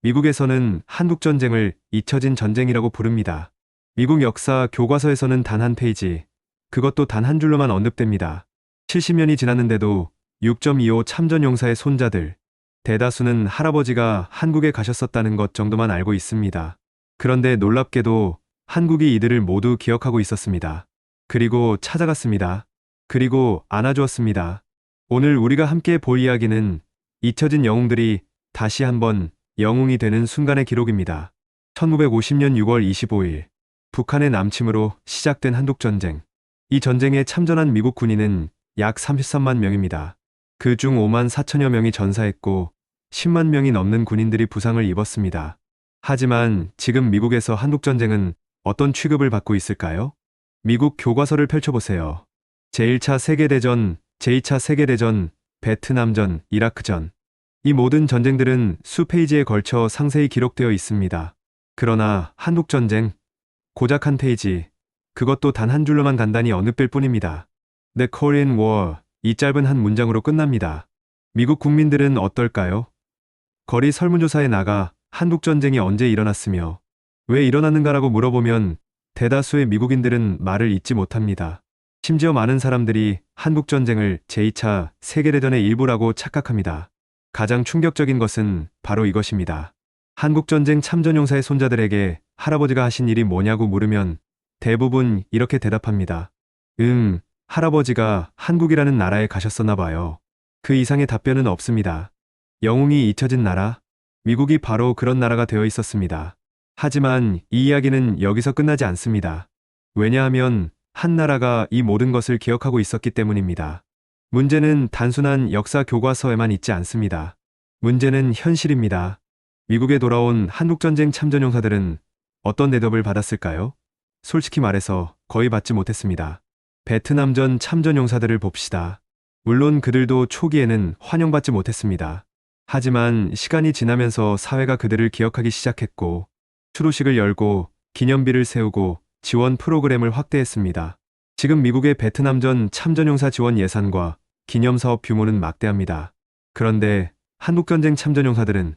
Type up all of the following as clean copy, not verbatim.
미국에서는 한국전쟁을 잊혀진 전쟁이라고 부릅니다. 미국 역사 교과서에서는 단 한 페이지, 그것도 단 한 줄로만 언급됩니다. 70년이 지났는데도 6.25 참전용사의 손자들, 대다수는 할아버지가 한국에 가셨었다는 것 정도만 알고 있습니다. 그런데 놀랍게도 한국이 이들을 모두 기억하고 있었습니다. 그리고 찾아갔습니다. 그리고 안아주었습니다. 오늘 우리가 함께 볼 이야기는 잊혀진 영웅들이 다시 한번 영웅이 되는 순간의 기록입니다. 1950년 6월 25일, 북한의 남침으로 시작된 한국전쟁. 이 전쟁에 참전한 미국 군인은 약 33만 명입니다. 그중 5만 4천여 명이 전사했고 10만 명이 넘는 군인들이 부상을 입었습니다. 하지만 지금 미국에서 한국전쟁은 어떤 취급을 받고 있을까요? 미국 교과서를 펼쳐보세요. 제1차 세계대전, 제2차 세계대전, 베트남전, 이라크전. 이 모든 전쟁들은 수페이지에 걸쳐 상세히 기록되어 있습니다. 그러나 한국전쟁, 고작 한 페이지, 그것도 단 한 줄로만 간단히 언급될 뿐입니다. The Korean War, 이 짧은 한 문장으로 끝납니다. 미국 국민들은 어떨까요? 거리 설문조사에 나가 한국전쟁이 언제 일어났으며 왜 일어났는가라고 물어보면 대다수의 미국인들은 말을 잇지 못합니다. 심지어 많은 사람들이 한국전쟁을 제2차 세계대전의 일부라고 착각합니다. 가장 충격적인 것은 바로 이것입니다. 한국전쟁 참전용사의 손자들에게 할아버지가 하신 일이 뭐냐고 물으면 대부분 이렇게 대답합니다. 할아버지가 한국이라는 나라에 가셨었나 봐요. 그 이상의 답변은 없습니다. 영웅이 잊혀진 나라? 미국이 바로 그런 나라가 되어 있었습니다. 하지만 이 이야기는 여기서 끝나지 않습니다. 왜냐하면 한 나라가 이 모든 것을 기억하고 있었기 때문입니다. 문제는 단순한 역사 교과서에만 있지 않습니다. 문제는 현실입니다. 미국에 돌아온 한국전쟁 참전용사들은 어떤 대접을 받았을까요? 솔직히 말해서 거의 받지 못했습니다. 베트남전 참전용사들을 봅시다. 물론 그들도 초기에는 환영받지 못했습니다. 하지만 시간이 지나면서 사회가 그들을 기억하기 시작했고 추도식을 열고 기념비를 세우고 지원 프로그램을 확대했습니다. 지금 미국의 베트남전 참전용사 지원 예산과 기념사업 규모는 막대합니다. 그런데 한국전쟁 참전용사들은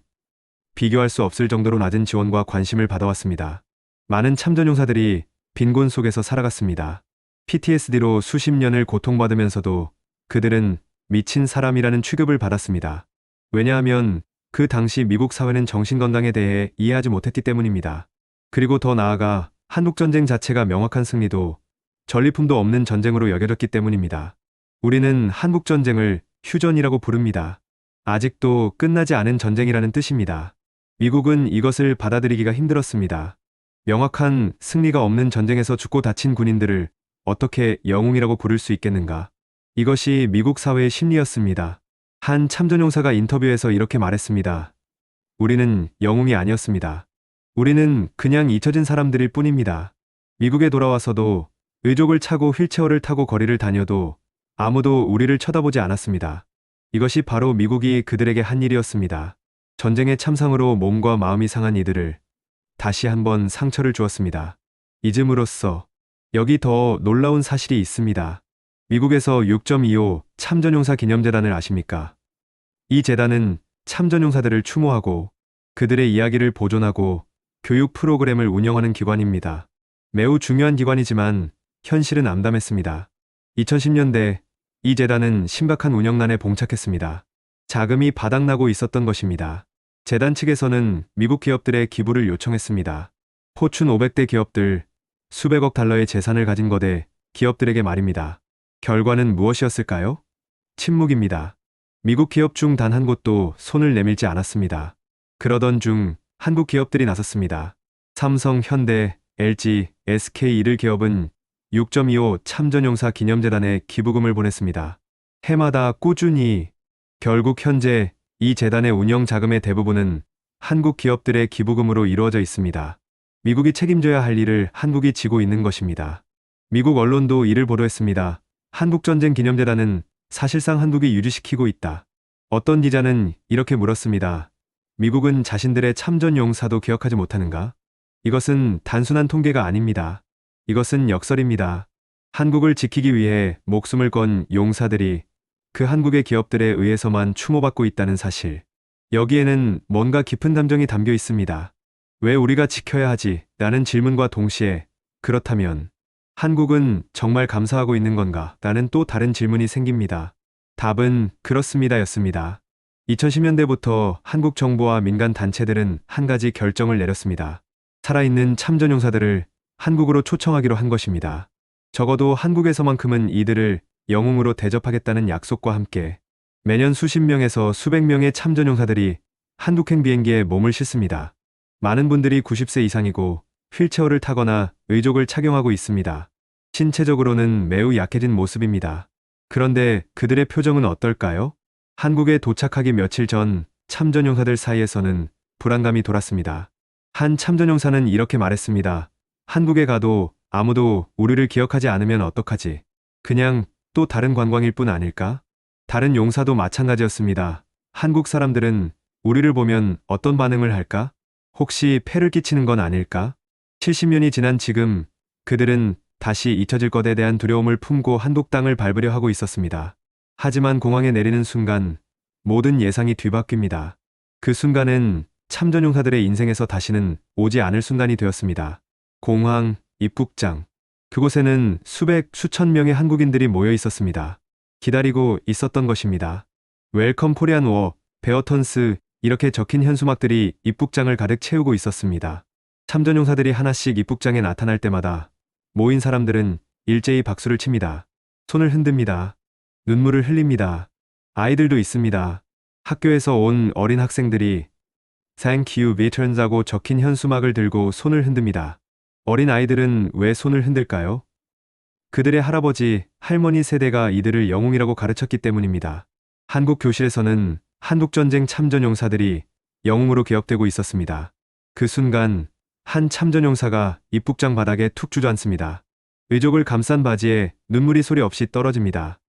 비교할 수 없을 정도로 낮은 지원과 관심을 받아왔습니다. 많은 참전용사들이 빈곤 속에서 살아갔습니다. PTSD로 수십 년을 고통받으면서도 그들은 미친 사람이라는 취급을 받았습니다. 왜냐하면 그 당시 미국 사회는 정신건강에 대해 이해하지 못했기 때문입니다. 그리고 더 나아가 한국전쟁 자체가 명확한 승리도 전리품도 없는 전쟁으로 여겨졌기 때문입니다. 우리는 한국전쟁을 휴전이라고 부릅니다. 아직도 끝나지 않은 전쟁이라는 뜻입니다. 미국은 이것을 받아들이기가 힘들었습니다. 명확한 승리가 없는 전쟁에서 죽고 다친 군인들을 어떻게 영웅이라고 부를 수 있겠는가? 이것이 미국 사회의 심리였습니다. 한 참전용사가 인터뷰에서 이렇게 말했습니다. 우리는 영웅이 아니었습니다. 우리는 그냥 잊혀진 사람들일 뿐입니다. 미국에 돌아와서도 의족을 차고 휠체어를 타고 거리를 다녀도 아무도 우리를 쳐다보지 않았습니다. 이것이 바로 미국이 그들에게 한 일이었습니다. 전쟁의 참상으로 몸과 마음이 상한 이들을 다시 한번 상처를 주었습니다. 잊음으로써 여기 더 놀라운 사실이 있습니다. 미국에서 6.25 참전용사 기념재단을 아십니까? 이 재단은 참전용사들을 추모하고 그들의 이야기를 보존하고 교육 프로그램을 운영하는 기관입니다. 매우 중요한 기관이지만 현실은 암담했습니다. 2010년대 이 재단은 심각한 운영난에 봉착했습니다. 자금이 바닥나고 있었던 것입니다. 재단 측에서는 미국 기업들의 기부를 요청했습니다. 포춘 500대 기업들, 수백억 달러의 재산을 가진 거대 기업들에게 말입니다. 결과는 무엇이었을까요? 침묵입니다. 미국 기업 중 단 한 곳도 손을 내밀지 않았습니다. 그러던 중 한국 기업들이 나섰습니다. 삼성, 현대, LG, SK 이들 기업은 6.25 참전용사 기념재단에 기부금을 보냈습니다. 해마다 꾸준히. 결국 현재 이 재단의 운영 자금의 대부분은 한국 기업들의 기부금으로 이루어져 있습니다. 미국이 책임져야 할 일을 한국이 지고 있는 것입니다. 미국 언론도 이를 보도했습니다. 한국전쟁 기념재단은 사실상 한국이 유지시키고 있다. 어떤 기자는 이렇게 물었습니다. 미국은 자신들의 참전 용사도 기억하지 못하는가? 이것은 단순한 통계가 아닙니다. 이것은 역설입니다. 한국을 지키기 위해 목숨을 건 용사들이 그 한국의 기업들에 의해서만 추모받고 있다는 사실. 여기에는 뭔가 깊은 감정이 담겨 있습니다. 왜 우리가 지켜야 하지? 라는 질문과 동시에 그렇다면 한국은 정말 감사하고 있는 건가? 라는 또 다른 질문이 생깁니다. 답은 그렇습니다 였습니다. 2010년대부터 한국 정부와 민간 단체들은 한 가지 결정을 내렸습니다. 살아있는 참전용사들을 한국으로 초청하기로 한 것입니다. 적어도 한국에서만큼은 이들을 영웅으로 대접하겠다는 약속과 함께 매년 수십 명에서 수백 명의 참전용사들이 한국행 비행기에 몸을 싣습니다. 많은 분들이 90세 이상이고 휠체어를 타거나 의족을 착용하고 있습니다. 신체적으로는 매우 약해진 모습입니다. 그런데 그들의 표정은 어떨까요? 한국에 도착하기 며칠 전 참전용사들 사이에서는 불안감이 돌았습니다. 한 참전용사는 이렇게 말했습니다. 한국에 가도 아무도 우리를 기억하지 않으면 어떡하지? 그냥 또 다른 관광일 뿐 아닐까? 다른 용사도 마찬가지였습니다. 한국 사람들은 우리를 보면 어떤 반응을 할까? 혹시 폐를 끼치는 건 아닐까? 70년이 지난 지금 그들은 다시 잊혀질 것에 대한 두려움을 품고 한국 땅을 밟으려 하고 있었습니다. 하지만 공항에 내리는 순간 모든 예상이 뒤바뀝니다. 그 순간은 참전용사들의 인생에서 다시는 오지 않을 순간이 되었습니다. 공항, 입국장. 그곳에는 수백, 수천 명의 한국인들이 모여 있었습니다. 기다리고 있었던 것입니다. 웰컴 코리안 워, 베어턴스 이렇게 적힌 현수막들이 입국장을 가득 채우고 있었습니다. 참전용사들이 하나씩 입국장에 나타날 때마다 모인 사람들은 일제히 박수를 칩니다. 손을 흔듭니다. 눈물을 흘립니다. 아이들도 있습니다. 학교에서 온 어린 학생들이 Thank you Veterans"하고 적힌 현수막을 들고 손을 흔듭니다. 어린 아이들은 왜 손을 흔들까요? 그들의 할아버지, 할머니 세대가 이들을 영웅이라고 가르쳤기 때문입니다. 한국 교실에서는 한국전쟁 참전용사들이 영웅으로 기억되고 있었습니다. 그 순간 한 참전용사가 입국장 바닥에 툭 주저앉습니다. 의족을 감싼 바지에 눈물이 소리 없이 떨어집니다.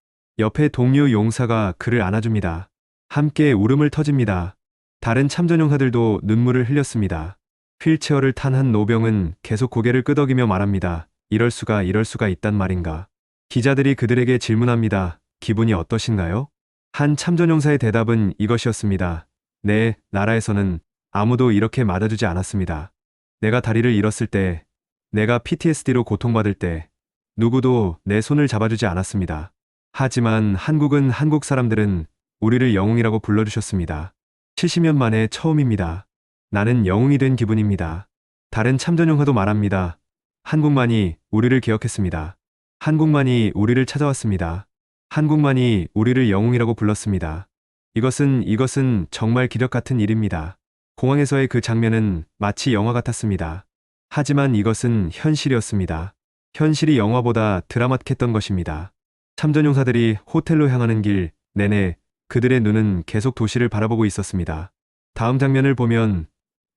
옆에 동료 용사가 그를 안아줍니다. 함께 울음을 터집니다. 다른 참전용사들도 눈물을 흘렸습니다. 휠체어를 탄 한 노병은 계속 고개를 끄덕이며 말합니다. 이럴 수가 있단 말인가. 기자들이 그들에게 질문합니다. 기분이 어떠신가요? 한 참전용사의 대답은 이것이었습니다. 네, 나라에서는 아무도 이렇게 맞아주지 않았습니다. 내가 다리를 잃었을 때, 내가 PTSD로 고통받을 때, 누구도 내 손을 잡아주지 않았습니다. 하지만 한국 사람들은 우리를 영웅이라고 불러주셨습니다. 70년 만에 처음입니다. 나는 영웅이 된 기분입니다. 다른 참전용사도 말합니다. 한국만이 우리를 기억했습니다. 한국만이 우리를 찾아왔습니다. 한국만이 우리를 영웅이라고 불렀습니다. 이것은 정말 기적 같은 일입니다. 공항에서의 그 장면은 마치 영화 같았습니다. 하지만 이것은 현실이었습니다. 현실이 영화보다 드라마틱했던 것입니다. 참전용사들이 호텔로 향하는 길 내내 그들의 눈은 계속 도시를 바라보고 있었습니다. 다음 장면을 보면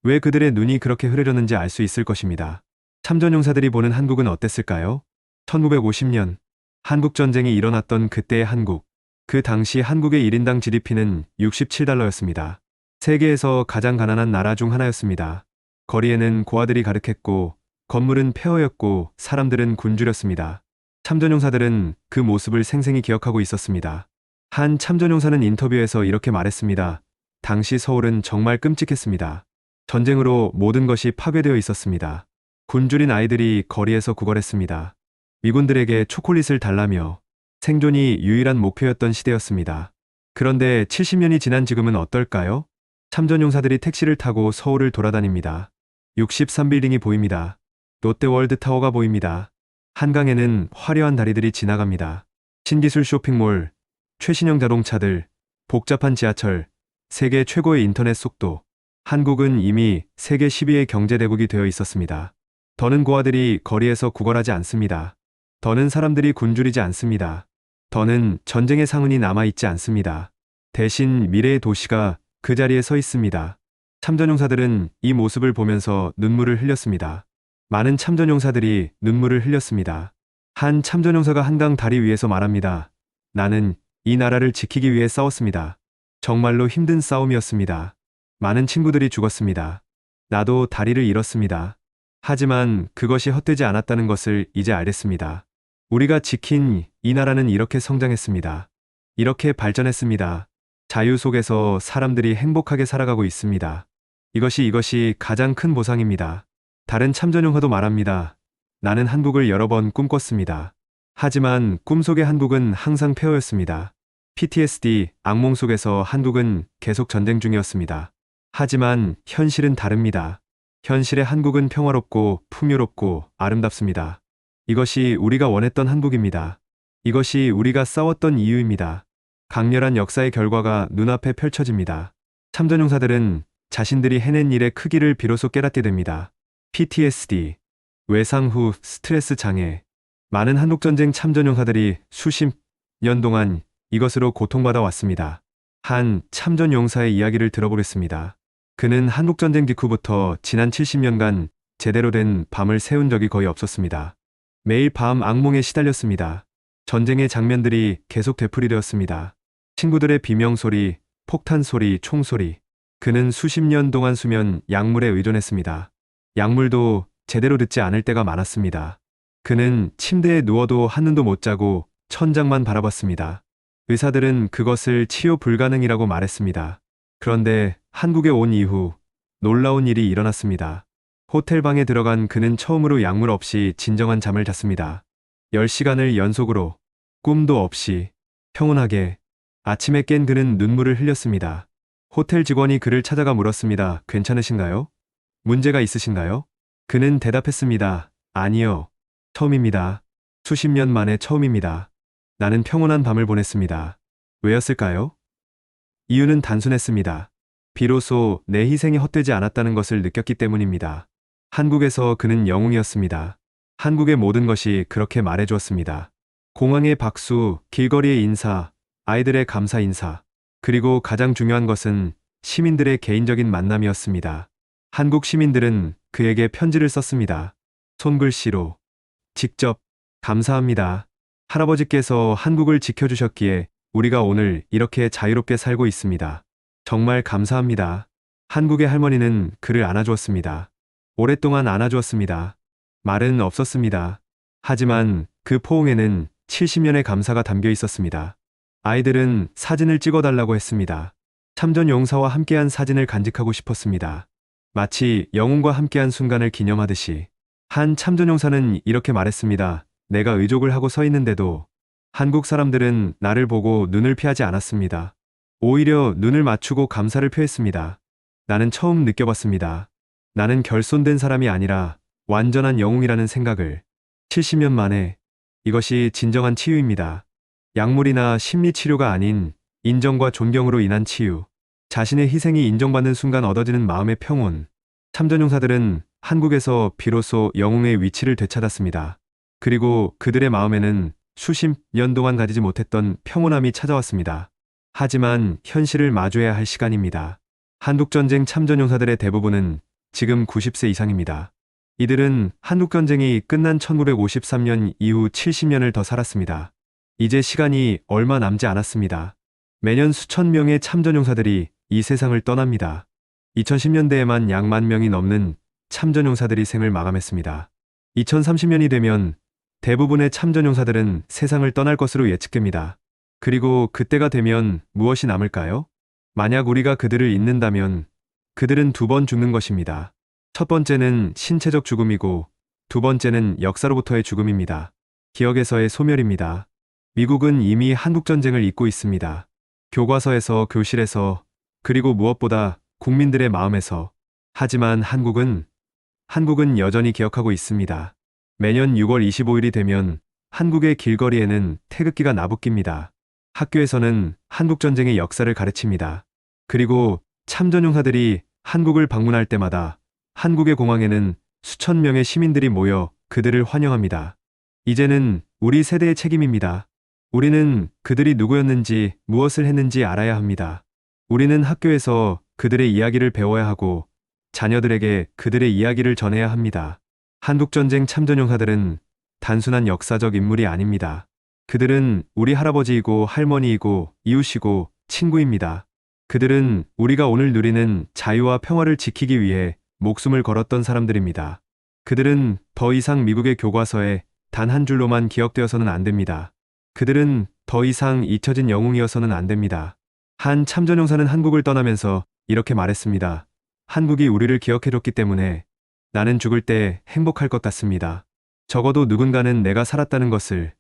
왜 그들의 눈이 그렇게 흐르렸는지 알 수 있을 것입니다. 참전용사들이 보는 한국은 어땠을까요? 1950년 한국전쟁이 일어났던 그때의 한국. 그 당시 한국의 1인당 GDP는 67달러였습니다. 세계에서 가장 가난한 나라 중 하나였습니다. 거리에는 고아들이 가득했고 건물은 폐허였고 사람들은 굶주렸습니다. 참전용사들은 그 모습을 생생히 기억하고 있었습니다. 한 참전용사는 인터뷰에서 이렇게 말했습니다. 당시 서울은 정말 끔찍했습니다. 전쟁으로 모든 것이 파괴되어 있었습니다. 굶주린 아이들이 거리에서 구걸했습니다. 미군들에게 초콜릿을 달라며 생존이 유일한 목표였던 시대였습니다. 그런데 70년이 지난 지금은 어떨까요? 참전용사들이 택시를 타고 서울을 돌아다닙니다. 63빌딩이 보입니다. 롯데월드타워가 보입니다. 한강에는 화려한 다리들이 지나갑니다. 신기술 쇼핑몰, 최신형 자동차들, 복잡한 지하철, 세계 최고의 인터넷 속도. 한국은 이미 세계 10위의 경제대국이 되어 있었습니다. 더는 고아들이 거리에서 구걸하지 않습니다. 더는 사람들이 굶주리지 않습니다. 더는 전쟁의 상흔이 남아있지 않습니다. 대신 미래의 도시가 그 자리에 서 있습니다. 참전용사들은 이 모습을 보면서 눈물을 흘렸습니다. 많은 참전용사들이 눈물을 흘렸습니다. 한 참전용사가 한강 다리 위에서 말합니다. 나는 이 나라를 지키기 위해 싸웠습니다. 정말로 힘든 싸움이었습니다. 많은 친구들이 죽었습니다. 나도 다리를 잃었습니다. 하지만 그것이 헛되지 않았다는 것을 이제 알겠습니다. 우리가 지킨 이 나라는 이렇게 성장했습니다. 이렇게 발전했습니다. 자유 속에서 사람들이 행복하게 살아가고 있습니다. 이것이 가장 큰 보상입니다. 다른 참전용사도 말합니다. 나는 한국을 여러 번 꿈꿨습니다. 하지만 꿈속의 한국은 항상 폐허였습니다. PTSD, 악몽 속에서 한국은 계속 전쟁 중이었습니다. 하지만 현실은 다릅니다. 현실의 한국은 평화롭고 풍요롭고 아름답습니다. 이것이 우리가 원했던 한국입니다. 이것이 우리가 싸웠던 이유입니다. 강렬한 역사의 결과가 눈앞에 펼쳐집니다. 참전용사들은 자신들이 해낸 일의 크기를 비로소 깨닫게 됩니다. PTSD, 외상 후 스트레스 장애. 많은 한국전쟁 참전용사들이 수십 년 동안 이것으로 고통받아 왔습니다. 한 참전용사의 이야기를 들어보겠습니다. 그는 한국전쟁 직후부터 지난 70년간 제대로 된 밤을 새운 적이 거의 없었습니다. 매일 밤 악몽에 시달렸습니다. 전쟁의 장면들이 계속 되풀이되었습니다. 친구들의 비명소리, 폭탄소리, 총소리. 그는 수십 년 동안 수면, 약물에 의존했습니다. 약물도 제대로 듣지 않을 때가 많았습니다. 그는 침대에 누워도 한눈도 못 자고 천장만 바라봤습니다. 의사들은 그것을 치료 불가능이라고 말했습니다. 그런데 한국에 온 이후 놀라운 일이 일어났습니다. 호텔방에 들어간 그는 처음으로 약물 없이 진정한 잠을 잤습니다. 10시간을 연속으로, 꿈도 없이, 평온하게. 아침에 깬 그는 눈물을 흘렸습니다. 호텔 직원이 그를 찾아가 물었습니다. 괜찮으신가요? 문제가 있으신가요? 그는 대답했습니다. 아니요. 처음입니다. 수십 년 만에 처음입니다. 나는 평온한 밤을 보냈습니다. 왜였을까요? 이유는 단순했습니다. 비로소 내 희생이 헛되지 않았다는 것을 느꼈기 때문입니다. 한국에서 그는 영웅이었습니다. 한국의 모든 것이 그렇게 말해주었습니다. 공항의 박수, 길거리의 인사, 아이들의 감사 인사, 그리고 가장 중요한 것은 시민들의 개인적인 만남이었습니다. 한국 시민들은 그에게 편지를 썼습니다. 손글씨로. 직접, 감사합니다. 할아버지께서 한국을 지켜주셨기에 우리가 오늘 이렇게 자유롭게 살고 있습니다. 정말 감사합니다. 한국의 할머니는 그를 안아주었습니다. 오랫동안 안아주었습니다. 말은 없었습니다. 하지만 그 포옹에는 70년의 감사가 담겨 있었습니다. 아이들은 사진을 찍어달라고 했습니다. 참전 용사와 함께한 사진을 간직하고 싶었습니다. 마치 영웅과 함께한 순간을 기념하듯이. 한 참전 용사는 이렇게 말했습니다. 내가 의족을 하고 서 있는데도 한국 사람들은 나를 보고 눈을 피하지 않았습니다. 오히려 눈을 맞추고 감사를 표했습니다. 나는 처음 느껴봤습니다. 나는 결손된 사람이 아니라 완전한 영웅이라는 생각을. 70년 만에. 이것이 진정한 치유입니다. 약물이나 심리치료가 아닌 인정과 존경으로 인한 치유. 자신의 희생이 인정받는 순간 얻어지는 마음의 평온. 참전용사들은 한국에서 비로소 영웅의 위치를 되찾았습니다. 그리고 그들의 마음에는 수십 년 동안 가지지 못했던 평온함이 찾아왔습니다. 하지만 현실을 마주해야 할 시간입니다. 한국전쟁 참전용사들의 대부분은 지금 90세 이상입니다. 이들은 한국전쟁이 끝난 1953년 이후 70년을 더 살았습니다. 이제 시간이 얼마 남지 않았습니다. 매년 수천 명의 참전용사들이 이 세상을 떠납니다. 2010년대에만 약 10,000명이 넘는 참전용사들이 생을 마감했습니다. 2030년이 되면 대부분의 참전용사들은 세상을 떠날 것으로 예측됩니다. 그리고 그때가 되면 무엇이 남을까요? 만약 우리가 그들을 잊는다면 그들은 두 번 죽는 것입니다. 첫 번째는 신체적 죽음이고 두 번째는 역사로부터의 죽음입니다. 기억에서의 소멸입니다. 미국은 이미 한국전쟁을 잊고 있습니다. 교과서에서, 교실에서, 그리고 무엇보다 국민들의 마음에서. 하지만 한국은 여전히 기억하고 있습니다. 매년 6월 25일이 되면 한국의 길거리에는 태극기가 나부낍니다. 학교에서는 한국전쟁의 역사를 가르칩니다. 그리고 참전용사들이 한국을 방문할 때마다 한국의 공항에는 수천 명의 시민들이 모여 그들을 환영합니다. 이제는 우리 세대의 책임입니다. 우리는 그들이 누구였는지, 무엇을 했는지 알아야 합니다. 우리는 학교에서 그들의 이야기를 배워야 하고 자녀들에게 그들의 이야기를 전해야 합니다. 한국전쟁 참전용사들은 단순한 역사적 인물이 아닙니다. 그들은 우리 할아버지이고 할머니이고 이웃이고 친구입니다. 그들은 우리가 오늘 누리는 자유와 평화를 지키기 위해 목숨을 걸었던 사람들입니다. 그들은 더 이상 미국의 교과서에 단 한 줄로만 기억되어서는 안 됩니다. 그들은 더 이상 잊혀진 영웅이어서는 안 됩니다. 한 참전용사는 한국을 떠나면서 이렇게 말했습니다. 한국이 우리를 기억해줬기 때문에 나는 죽을 때 행복할 것 같습니다. 적어도 누군가는 내가 살았다는 것을,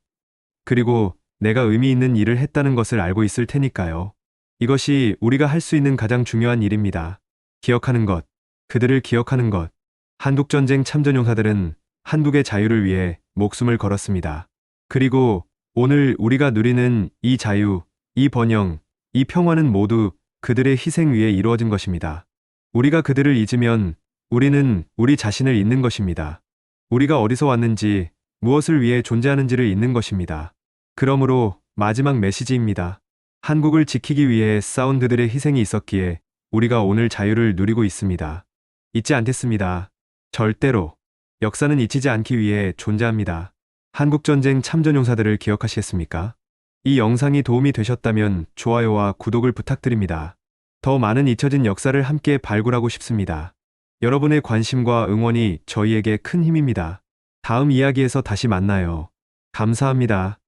그리고 내가 의미 있는 일을 했다는 것을 알고 있을 테니까요. 이것이 우리가 할 수 있는 가장 중요한 일입니다. 기억하는 것, 그들을 기억하는 것. 한국전쟁 참전용사들은 한국의 자유를 위해 목숨을 걸었습니다. 그리고 오늘 우리가 누리는 이 자유, 이 번영, 이 평화는 모두 그들의 희생 위에 이루어진 것입니다. 우리가 그들을 잊으면 우리는 우리 자신을 잊는 것입니다. 우리가 어디서 왔는지, 무엇을 위해 존재하는지를 잊는 것입니다. 그러므로 마지막 메시지입니다. 한국을 지키기 위해 싸운 그들의 희생이 있었기에 우리가 오늘 자유를 누리고 있습니다. 잊지 않겠습니다. 절대로. 역사는 잊히지 않기 위해 존재합니다. 한국전쟁 참전용사들을 기억하시겠습니까? 이 영상이 도움이 되셨다면 좋아요와 구독을 부탁드립니다. 더 많은 잊혀진 역사를 함께 발굴하고 싶습니다. 여러분의 관심과 응원이 저희에게 큰 힘입니다. 다음 이야기에서 다시 만나요. 감사합니다.